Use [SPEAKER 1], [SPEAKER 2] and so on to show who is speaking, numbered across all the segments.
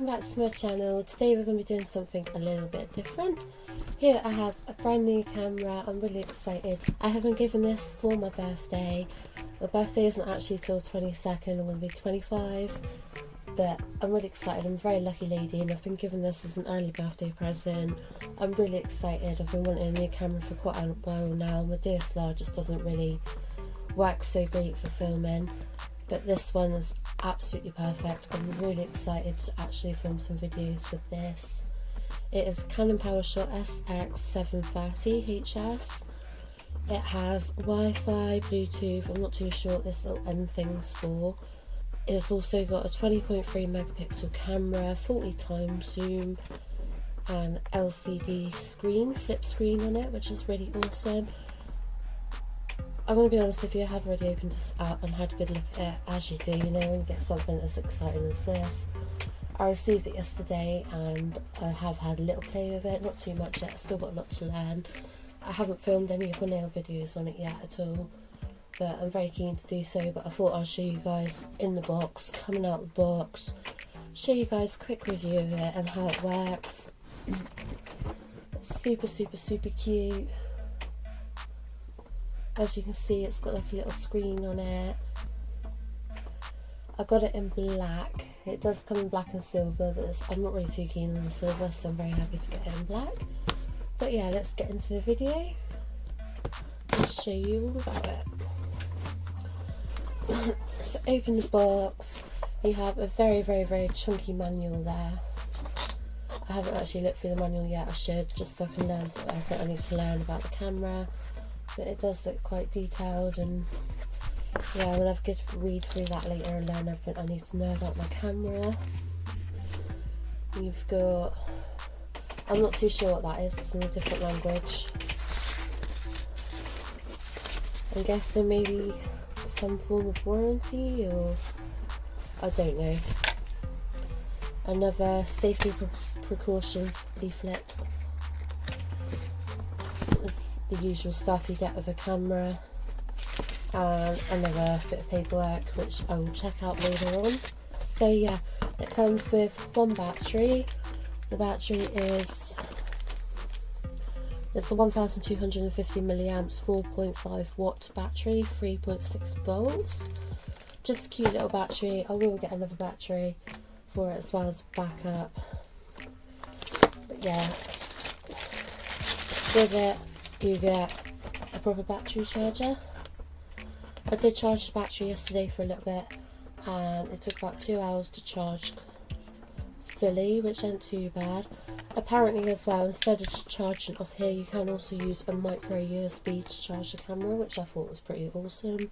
[SPEAKER 1] welcome back to my channel. Today we're going to be doing something a little bit different. Here I have a brand new camera. I'm really excited. I have been given this for my birthday. My birthday isn't actually till 22nd, I'm going to be 25, but I'm really excited. I'm a very lucky lady and I've been given this as an early birthday present. I'm really excited. I've been wanting a new camera for quite a while now. My DSLR just doesn't really work so great for filming, but this one is absolutely perfect. I'm really excited to actually film some videos with this. It is Canon Powershot Sx730 HS. It has Wi-Fi, Bluetooth, I'm not too sure what this little end thing's for. It's also got a 20.3 megapixel camera, 40 times zoom, and LCD screen, flip screen on it, which is really awesome. I'm going to be honest with you, I have already opened this up and had a good look at it, as you do, you know, when you get something as exciting as this. I received it yesterday and I have had a little play with it, not too much yet, still got a lot to learn. I haven't filmed any of my nail videos on it yet at all, but I'm very keen to do so. But I thought I'd show you guys in the box, coming out the box, show you guys a quick review of it and how it works. It's super cute. As you can see, it's got like a little screen on it. I got it in black. It does come in black and silver, but I'm not really too keen on the silver, so I'm very happy to get it in black. But yeah, let's get into the video and show you all about it. So open the box. You have a very chunky manual there. I haven't actually looked through the manual yet. I should, just so I can learn sort of everything I need to learn about the camera. But it does look quite detailed, and yeah, we'll have to read through that later and learn everything I need to know about my camera. You've got, I'm not too sure what that is, it's in a different language. I'm guessing maybe some form of warranty, or I don't know. Another safety precautions leaflet. It's the usual stuff you get with a camera, and another bit of paperwork which I will check out later on. So yeah, it comes with one battery. The battery is, it's a 1250 milliamps 4.5 watt battery, 3.6 volts. Just a cute little battery. I will get another battery for it as well as backup. But yeah, with it you get a proper battery charger. I did charge the battery yesterday for a little bit and it took about 2 hours to charge fully, which ain't too bad. Apparently as well, instead of charging off here, you can also use a micro USB to charge the camera, which I thought was pretty awesome.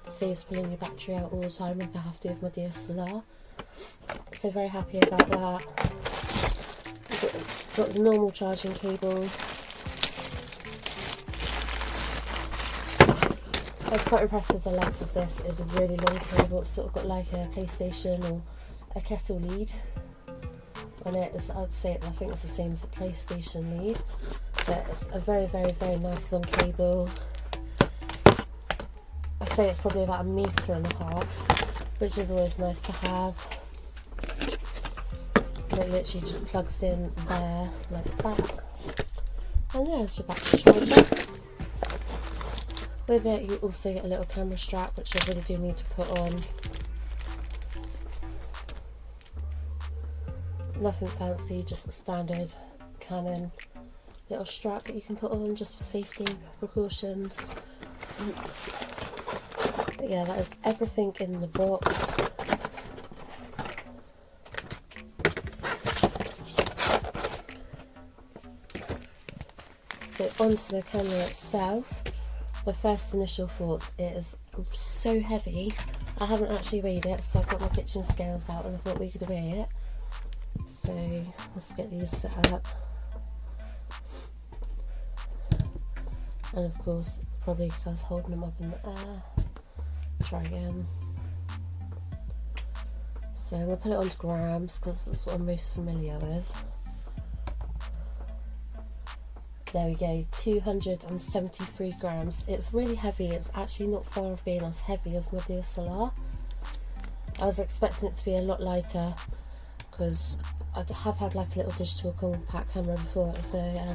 [SPEAKER 1] Saves pulling your battery out all the time like I have to with my DSLR. So very happy about that. Got the normal charging cable. I was quite impressed with the length of this. It's a really long cable. It's sort of got like a PlayStation or a kettle lead on it. I'd say I think it's the same as a PlayStation lead, but it's a very nice long cable. I'd say it's probably about 1.5 meters, which is always nice to have. And it literally just plugs in there like that, and there's your battery charger. With it you also get a little camera strap, which I really do need to put on. Nothing fancy, just a standard Canon little strap that you can put on just for safety precautions. But yeah, that is everything in the box. So onto the camera itself. My first initial thoughts, it is so heavy. I haven't actually weighed it, so I've got my kitchen scales out and I thought we could weigh it. So let's get these set up. And of course, probably because I was holding them up in the air. Try again. So I'm going to put it onto grams because that's what I'm most familiar with. There we go, 273 grams. It's really heavy. It's actually not far off being as heavy as my DSLR. I was expecting it to be a lot lighter because I have had like a little digital compact camera before. It's a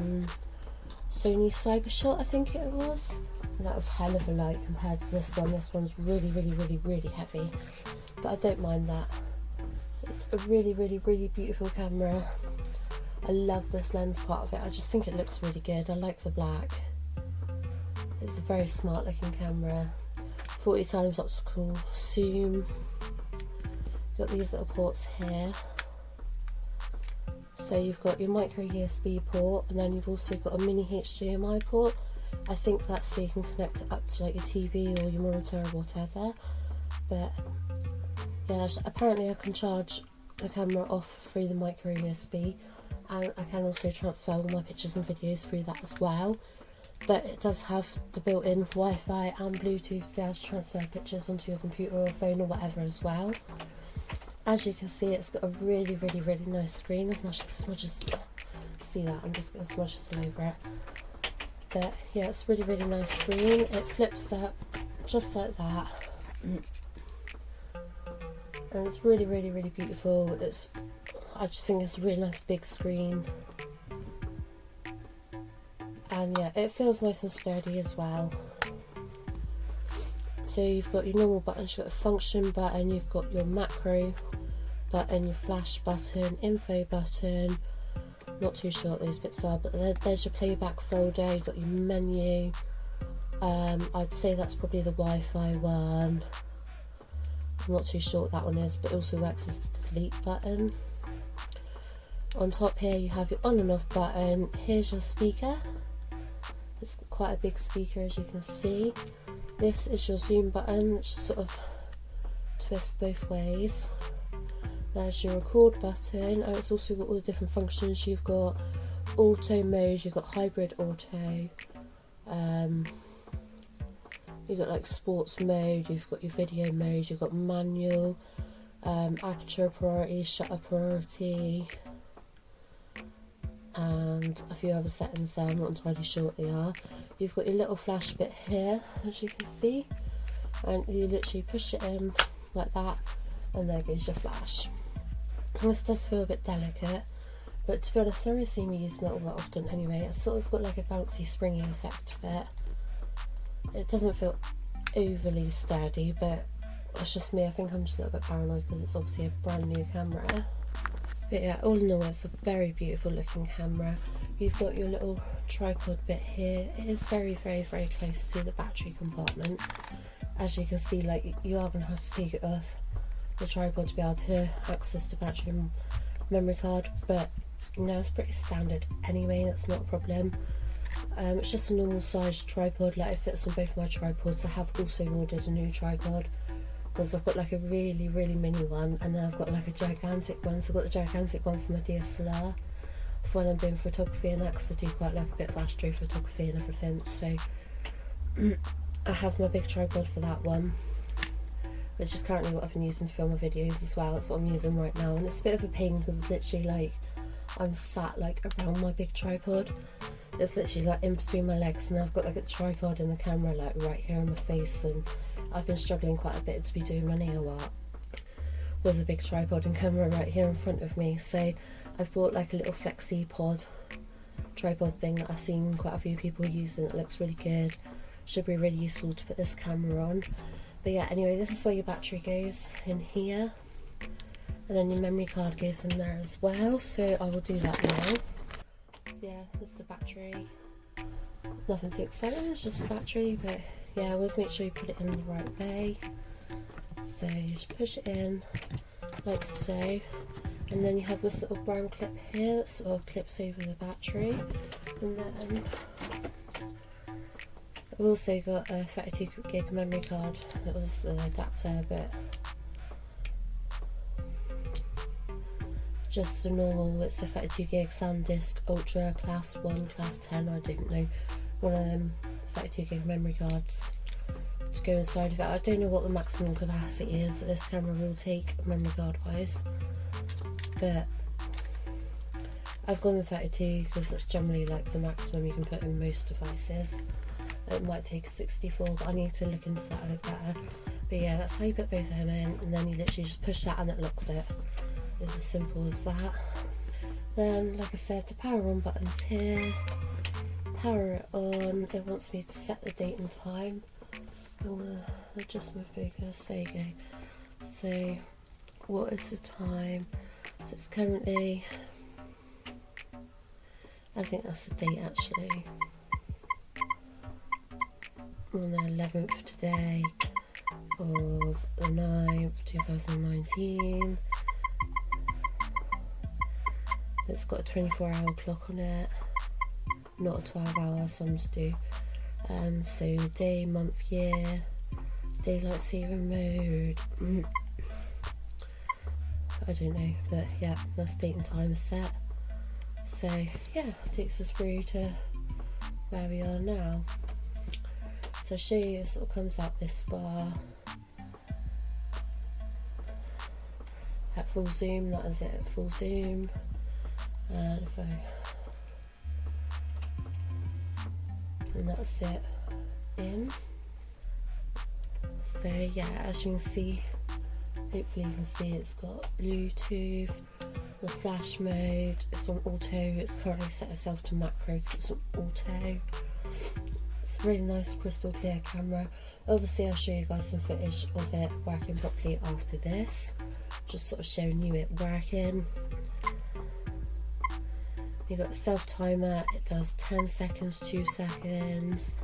[SPEAKER 1] Sony Cybershot, I think it was, and that was hell of a light compared to this one. This one's really heavy, but I don't mind that. It's a really beautiful camera. I love this lens part of it. I just think it looks really good. I like the black. It's a very smart looking camera. 40 times optical zoom. Got these little ports here. So you've got your micro USB port, and then you've also got a mini HDMI port. I think that's so you can connect it up to like your TV or your monitor or whatever. But yeah, apparently I can charge the camera off through the micro USB, and I can also transfer all my pictures and videos through that as well. But it does have the built-in Wi-Fi and Bluetooth to be able to transfer pictures onto your computer or phone or whatever as well. As you can see, it's got a really nice screen. I can actually smudge see that, I'm just going to smudge this all over it. But yeah, it's a really nice screen. It flips up just like that. And it's really beautiful. I just think it's a really nice big screen. And yeah, it feels nice and sturdy as well. So you've got your normal buttons, you've got a function button, you've got your macro button, your flash button, info button. Not too sure what those bits are, but there's your playback folder, you've got your menu. I'd say that's probably the Wi-Fi one. I'm not too sure what that one is, but it also works as the delete button. On top here you have your on and off button. Here's your speaker. It's quite a big speaker, as you can see. This is your zoom button, which sort of twists both ways. There's your record button, and it's also got all the different functions. You've got auto mode, you've got hybrid auto, you've got like sports mode, you've got your video mode, you've got manual, aperture priority, shutter priority, and a few other settings there. I'm not entirely sure what they are. You've got your little flash bit here, as you can see, and you literally push it in like that, and there goes your flash. And this does feel a bit delicate, but to be honest, I don't really see me using it all that often anyway. It's sort of got like a bouncy, springy effect to it. It doesn't feel overly sturdy, but that's just me. I think I'm just a little bit paranoid because it's obviously a brand new camera. But yeah, all in all, it's a very beautiful looking camera. You've got your little tripod bit here. It is very close to the battery compartment. As you can see, like, you are going to have to take it off the tripod to be able to access the battery and memory card, but no, it's pretty standard anyway, that's not a problem. It's just a normal sized tripod, like it fits on both my tripods. I have also ordered a new tripod because I've got like a really mini one, and then I've got like a gigantic one. So I've got the gigantic one for my DSLR for when I'm doing photography and that, because I do quite like a bit of astrophotography and everything. So I have my big tripod for that one, which is currently what I've been using to film my videos as well. That's what I'm using right now, and it's a bit of a pain because it's literally like I'm sat like around my big tripod. It's literally like in between my legs, and I've got like a tripod and the camera like right here on my face, and I've been struggling quite a bit to be doing my nail art with a big tripod and camera right here in front of me. So I've bought like a little flexi pod tripod thing that I've seen quite a few people using. It looks really good. Should be really useful to put this camera on. But yeah, anyway, this is where your battery goes, in here, and then your memory card goes in there as well. So I will do that now. So yeah, this is the battery. Nothing too exciting, it's just a battery, but yeah, always make sure you put it in the right way. So you just push it in like so, and then you have this little brown clip here that sort of clips over the battery, and then I've also got a 32 gig memory card. It was an adapter, but just a normal, it's a 32 gig SanDisk Ultra Class 1, Class 10, I don't know, one of them 32 gig memory cards to go inside of it. I don't know what the maximum capacity is that this camera will take memory card wise, but I've gone with 32 because that's generally like the maximum you can put in most devices. It might take a 64, but I need to look into that a bit better. But yeah, that's how you put both of them in, and then you literally just push that and it locks it. It's as simple as that. Then, like I said, the power on button's here. Power it on. It wants me to set the date and time. I'm going to adjust my focus. There you go. So, what is the time? So it's currently, I think that's the date actually, on the 11th today of the 9th 2019. It's got a 24-hour clock on it, not a 12-hour, some do. So day, month, year, daylight saving mode, I don't know, but yeah, that's date and time is set. So yeah, takes us through to where we are now. So I'll show you, it sort of comes out this far. At full zoom, that is it at full zoom. And if and that's it in. So yeah, as you can see, hopefully you can see it's got Bluetooth, the flash mode, it's on auto, it's currently set itself to macro because it's on auto. It's a really nice crystal clear camera. Obviously I'll show you guys some footage of it working properly after this, just sort of showing you it working. You've got a self timer, it does 10 seconds, 2 seconds,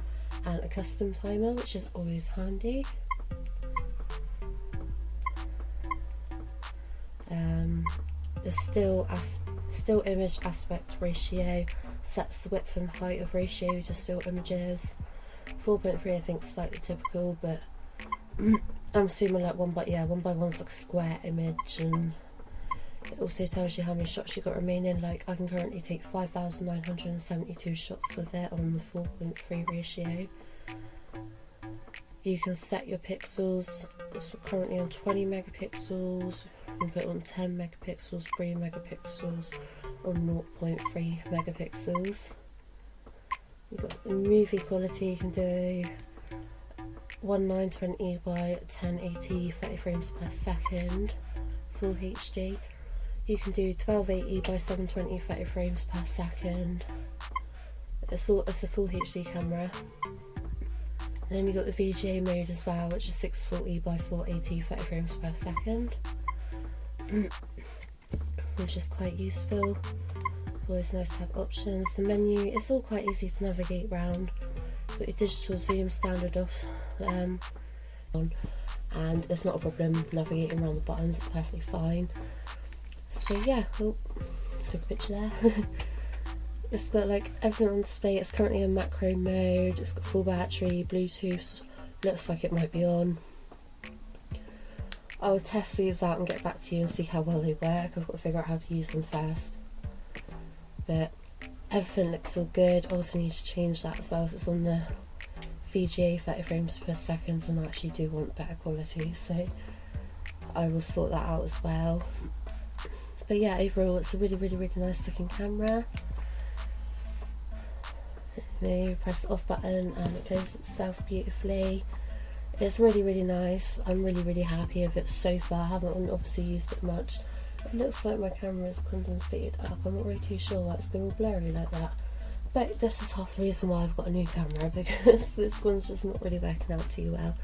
[SPEAKER 1] and a custom timer, which is always handy. The still image aspect ratio sets the width and height of ratio to still images. 4.3 I think is slightly typical, but I'm assuming like 1 by 1's like a square image, and it also tells you how many shots you got remaining. Like I can currently take 5,972 shots with it on the 4.3 ratio. You can set your pixels. It's currently on 20 megapixels. You can put it on 10 megapixels, 3 megapixels, or 0.3 megapixels. You've got the movie quality. You can do 1920 by 1080, 30 frames per second, full HD. You can do 1280 by 720, 30 frames per second. It's a full HD camera. Then you've got the VGA mode as well, which is 640 by 480, 30 frames per second, which is quite useful. Always nice to have options. The menu, it's all quite easy to navigate around. Got your digital zoom standard off on, and it's not a problem navigating around the buttons, it's perfectly fine. So yeah, oh, took a picture there. It's got like everything on display. It's currently in macro mode, it's got full battery, Bluetooth, looks like it might be on. I will test these out and get back to you and see how well they work. I've got to figure out how to use them first. But everything looks all good. I also need to change that as well, so it's on the VGA 30 frames per second, and I actually do want better quality, so I will sort that out as well. But yeah, overall it's a really nice looking camera. You press the off button and it closes itself beautifully. It's really nice. I'm really happy with it so far. I haven't obviously used it much. It looks like my camera is condensated up. I'm not really too sure why it's been all blurry like that. But this is half the reason why I've got a new camera, because this one's just not really working out too well.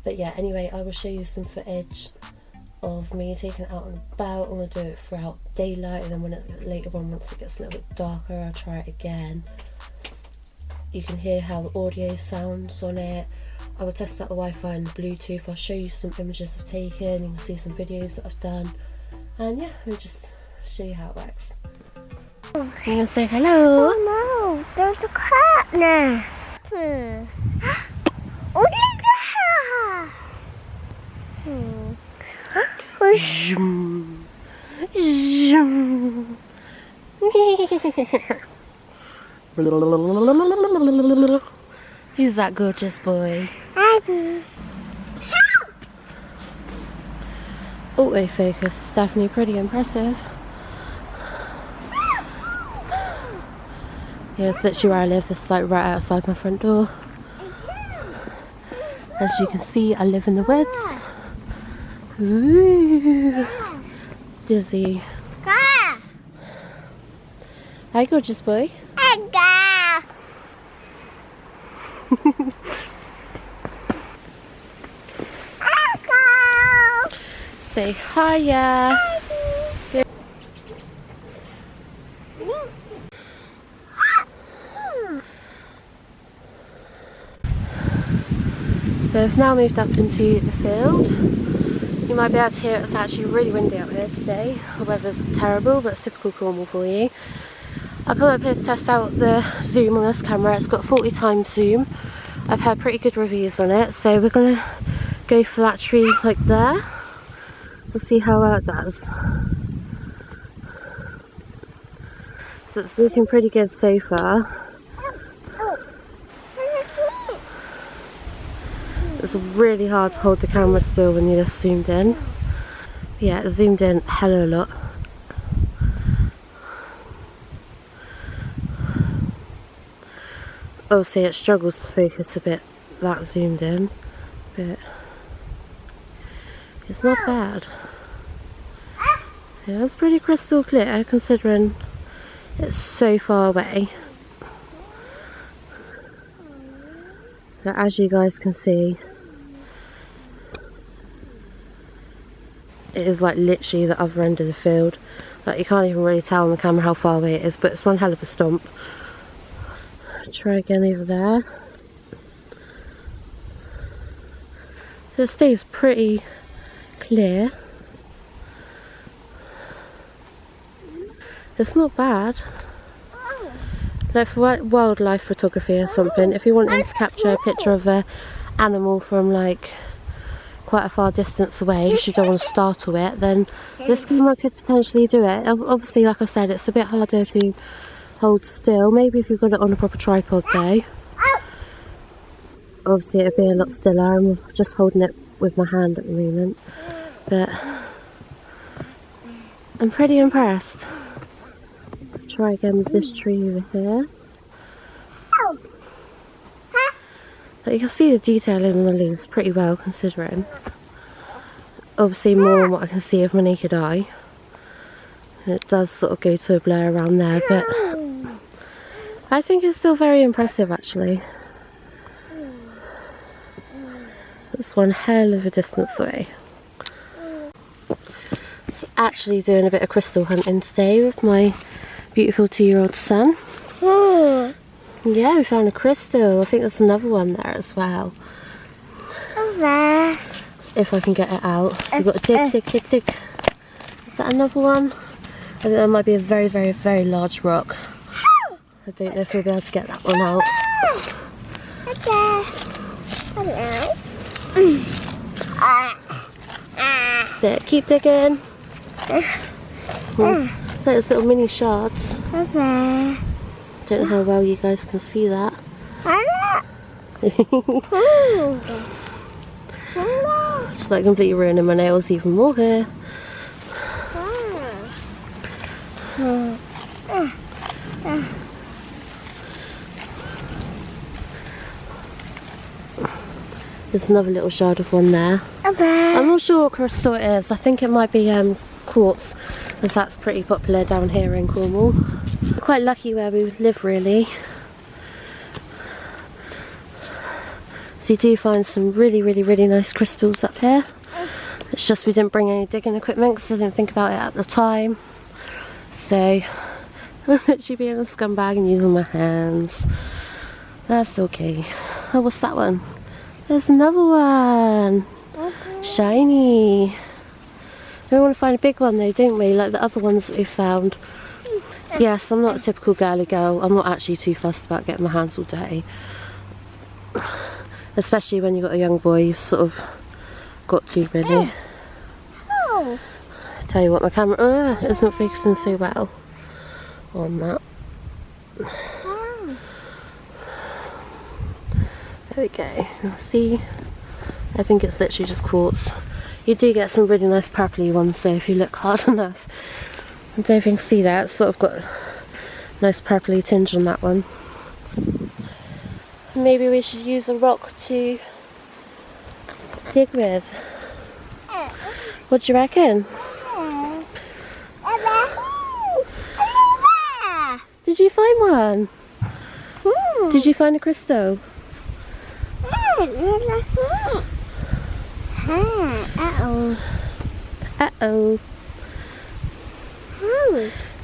[SPEAKER 1] But yeah, anyway, I will show you some footage of me taking it out and about. I'm going to do it throughout daylight, and then when later on, once it gets a little bit darker, I'll try it again. You can hear how the audio sounds on it. I will test out the Wi-Fi and the Bluetooth. I'll show you some images I've taken. You can see some videos that I've done. And yeah, I'll just show you how it works.
[SPEAKER 2] I'm gonna say hello. Oh no, there's a cat now. Oh yeah.
[SPEAKER 1] Zoom. Zoom. Who's that gorgeous boy? Autofocus, definitely pretty impressive. Yeah, it's literally where I live. This is like right outside my front door. As you can see, I live in the woods. Ooh. dizzy.
[SPEAKER 2] Go.
[SPEAKER 1] Hi, gorgeous boy.
[SPEAKER 2] Go. Go.
[SPEAKER 1] Say hiya. So I've now moved up into the field. You might be able to hear it's actually really windy out here today. The weather's terrible, but it's typical Cornwall for you. I've come up here to test out the zoom on this camera. It's got 40 times zoom. I've had pretty good reviews on it, so we're going to go for that tree like there. We'll see how well it does. So it's looking pretty good so far. It's really hard to hold the camera still when you're just zoomed in. Yeah, it zoomed in hella a lot. Obviously it struggles to focus a bit that zoomed in, but it's not bad. Yeah, it's pretty crystal clear considering it's so far away. But as you guys can see, it is like literally the other end of the field. Like you can't even really tell on the camera how far away it is, but it's one hell of a stomp. Try again over there. So it stays pretty clear. It's not bad. Like for wildlife photography or something, if you're wanting to capture a picture of an animal from like quite a far distance away, if you don't want to startle it, then this camera could potentially do it. Obviously, like I said, it's a bit harder to hold still. Maybe if you've got it on a proper tripod though, obviously it would be a lot stiller. I'm just holding it with my hand at the moment, but I'm pretty impressed. Try again with this tree over here. But you can see the detailing on the leaves pretty well considering. Obviously more than what I can see with my naked eye. It does sort of go to a blur around there, but I think it's still very impressive actually. It's one hell of a distance away. So actually doing a bit of crystal hunting today with my beautiful 2-year-old son. Yeah, we found a crystal. I think there's another one there as well.
[SPEAKER 2] There.
[SPEAKER 1] If I can get it out. So we've got a dig. Is that another one? I think that might be a very, very, very large rock. I don't know if we'll be able to get that one out. Sit, keep digging. There's little mini shards. Don't know how well you guys can see that. Just like completely ruining my nails even more here. There's another little shard of one there. I'm not sure what crystal it is. I think it might be quartz, as that's pretty popular down here in Cornwall. We're quite lucky where we live really. So you do find some really, really, really nice crystals up here. It's just we didn't bring any digging equipment because I didn't think about it at the time. So I'm literally being a scumbag and using my hands. That's okay. Oh, what's that one? There's another one. Shiny. We want to find a big one though, don't we? Like the other ones that we found. Yes, I'm not a typical girly girl. I'm not actually too fussed about getting my hands all dirty. Especially when you've got a young boy, you've sort of got to really. Tell you what, my camera isn't focusing so well on that. There we go. See, I think it's literally just quartz. You do get some really nice purpley ones, so if you look hard enough, I don't think you can see that. It's sort of got a nice purpley tinge on that one. Maybe we should use a rock to dig with. What do you reckon? find one? Did you find a crystal?
[SPEAKER 2] Uh-oh.
[SPEAKER 1] Uh-oh.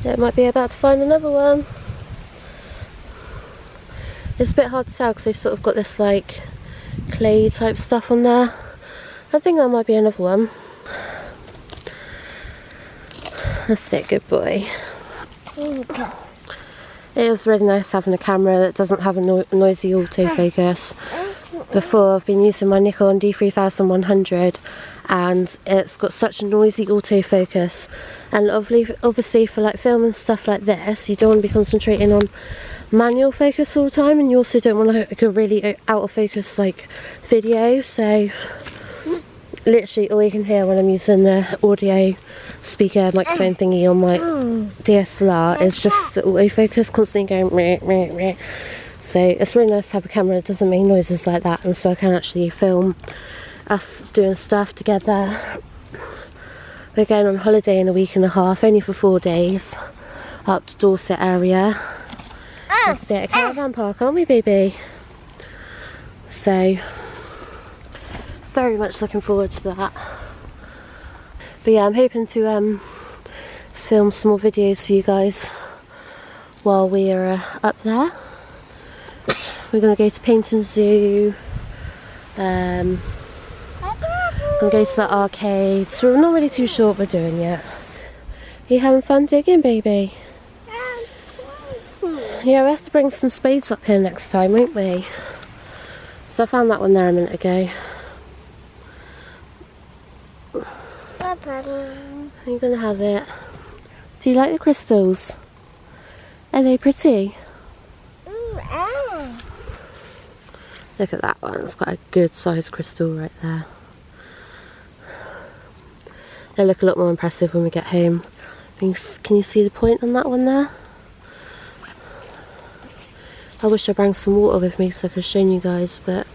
[SPEAKER 1] It might be about to find another one. It's a bit hard to tell because they've sort of got this like clay type stuff on there. I think that might be another one. That's it, good boy. It is really nice having a camera that doesn't have a noisy autofocus. Before, I've been using my Nikon D3100 and it's got such a noisy autofocus, and obviously for like film and stuff like this you don't want to be concentrating on manual focus all the time, and you also don't want like a really out of focus like video. So literally all you can hear when I'm using the audio speaker microphone thingy on my DSLR is just the autofocus constantly going meh, meh, meh. So it's really nice to have a camera that doesn't make noises like that, and so I can actually film us doing stuff together. We're going on holiday in a week and a half, only for 4 days, up to Dorset area. We'll stay at a caravan park, aren't we, baby? So very much looking forward to that. But yeah, I'm hoping to film some more videos for you guys while we are up there. We're going to go to Paynton Zoo. Going to go to the arcades. We're not really too sure what we're doing yet. Are you having fun digging, baby? Yeah, we have to bring some spades up here next time, won't we? So I found that one there a minute ago. Are you going to have it? Do you like the crystals? Are they pretty? Look at that one, it's got a good sized crystal right there. They look a lot more impressive when we get home. Can you see the point on that one there? I wish I brought some water with me so I could have shown you guys, but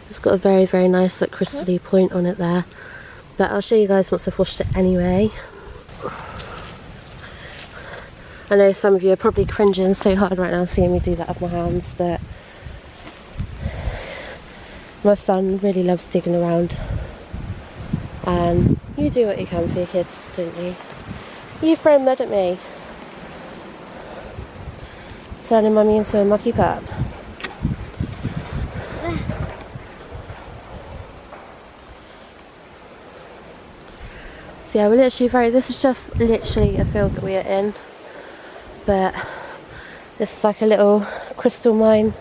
[SPEAKER 1] it's got a very, very nice like crystally point on it there. But I'll show you guys once I've washed it anyway. I know some of you are probably cringing so hard right now seeing me do that with my hands, but my son really loves digging around, and you do what you can for your kids, don't you? You throw mud at me, turning mummy into a mucky pup. So yeah, we're literally this is just literally a field that we are in, but this is like a little crystal mine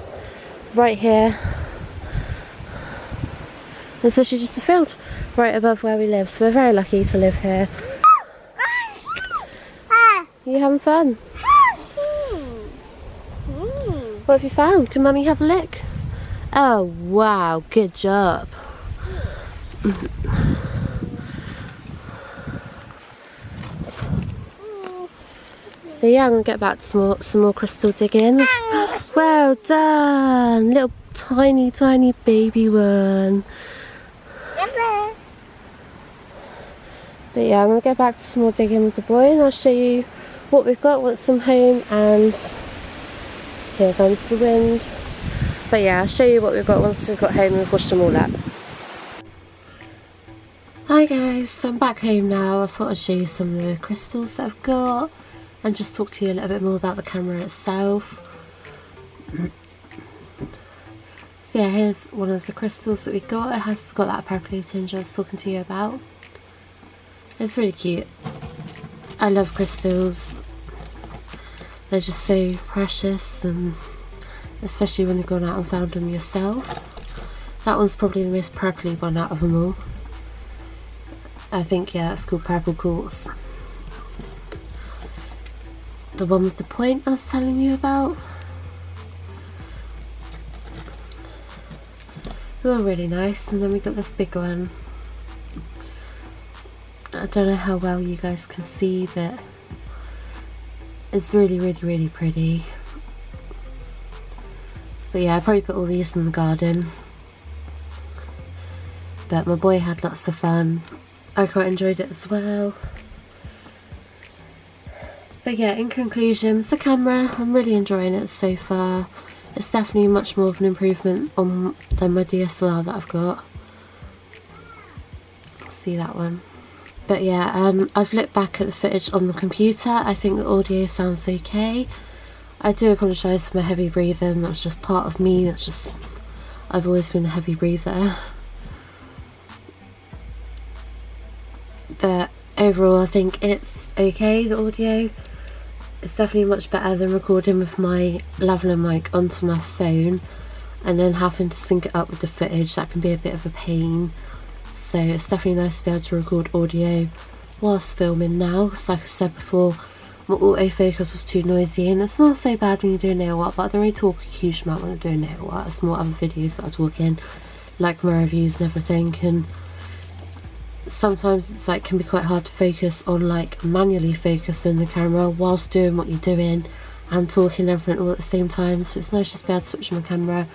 [SPEAKER 1] right here. It's literally just a field right above where we live, so we're very lucky to live here. You having fun? What have you found? Can mummy have a lick? Oh wow, good job. So yeah, I'm going to get back to some more crystal digging. Well done! Little tiny baby one. But yeah, I'm going to go back to some more digging with the boy, and I'll show you what we've got once I'm home. And here comes the wind. But yeah, I'll show you what we've got once we've got home and we've washed them all up. Hi guys, so I'm back home now. I thought I'd show you some of the crystals that I've got and just talk to you a little bit more about the camera itself. So yeah, here's one of the crystals that we got. It has got that purpley tinge I was talking to you about. It's really cute. I love crystals. They're just so precious, and especially when you've gone out and found them yourself. That one's probably the most purpley one out of them all. I think, yeah, it's called purple quartz. The one with the point I was telling you about. They're all really nice. And then we got this big one. I don't know how well you guys can see, but it's really pretty. But yeah, I probably put all these in the garden. But my boy had lots of fun. I quite enjoyed it as well. But yeah, in conclusion, the camera, I'm really enjoying it so far. It's definitely much more of an improvement than my DSLR that I've got. See that one. But yeah, I've looked back at the footage on the computer. I think the audio sounds okay. I do apologise for my heavy breathing. That's just part of me. That's just, I've always been a heavy breather. But overall, I think it's okay, the audio. It's definitely much better than recording with my lavalier mic onto my phone and then having to sync it up with the footage. That can be a bit of a pain. So it's definitely nice to be able to record audio whilst filming now. So like I said before, my autofocus was too noisy, and it's not so bad when you're doing nail art, but I don't really talk a huge amount when I'm doing nail art. It's more other videos that I talk in, like my reviews and everything, and sometimes it's like can be quite hard to focus on like manually focusing the camera whilst doing what you're doing and talking and everything all at the same time. So it's nice just to be able to switch my camera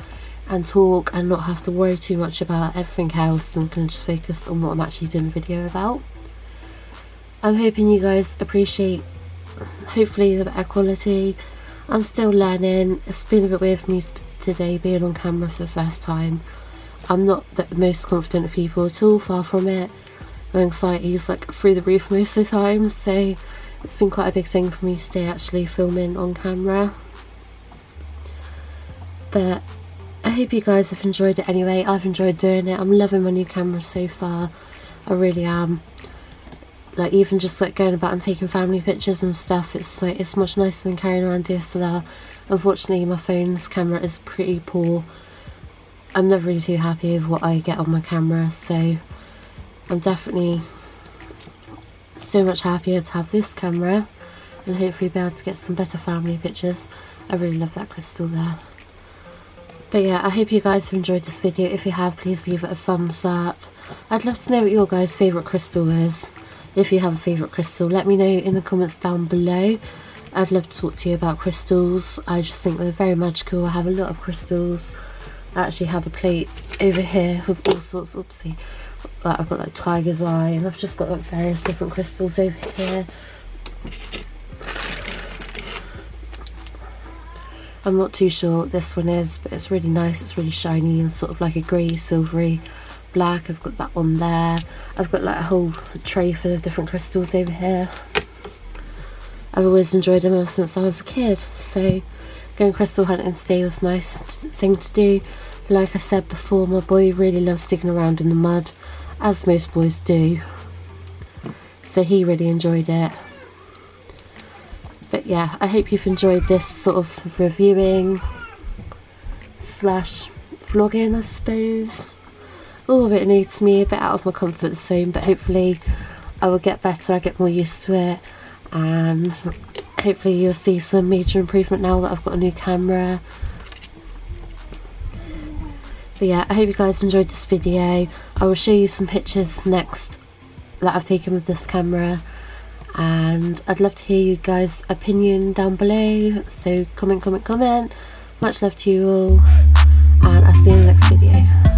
[SPEAKER 1] and talk and not have to worry too much about everything else, and can just focus on what I'm actually doing the video about. I'm hoping you guys appreciate hopefully the better quality. I'm still learning. It's been a bit weird for me today being on camera for the first time. I'm not the most confident of people at all, far from it. My anxiety is like through the roof most of the time, so it's been quite a big thing for me today actually filming on camera. But I hope you guys have enjoyed it anyway. I've enjoyed doing it. I'm loving my new camera so far. I really am. Like even just like going about and taking family pictures and stuff, it's like it's much nicer than carrying around DSLR. Unfortunately my phone's camera is pretty poor. I'm never really too happy with what I get on my camera, so I'm definitely so much happier to have this camera and hopefully be able to get some better family pictures. I really love that crystal there. But yeah, I hope you guys have enjoyed this video. If you have, please leave it a thumbs up. I'd love to know what your guys' favourite crystal is. If you have a favourite crystal, let me know in the comments down below. I'd love to talk to you about crystals. I just think they're very magical. I have a lot of crystals. I actually have a plate over here with all sorts, oopsie. Like I've got like tiger's eye, and I've just got like various different crystals over here. I'm not too sure what this one is, but it's really nice. It's really shiny and sort of like a grey, silvery black. I've got that one there. I've got like a whole tray full of different crystals over here. I've always enjoyed them ever since I was a kid, so going crystal hunting today was a nice thing to do. Like I said before, my boy really loves digging around in the mud, as most boys do, so he really enjoyed it. But yeah, I hope you've enjoyed this sort of reviewing slash vlogging, I suppose. All a bit new to me, a bit out of my comfort zone, but hopefully I will get better, I get more used to it, and hopefully you'll see some major improvement now that I've got a new camera. But yeah, I hope you guys enjoyed this video. I will show you some pictures next that I've taken with this camera, and I'd love to hear you guys' opinion down below, so comment. Much love to you all, and I'll see you in the next video.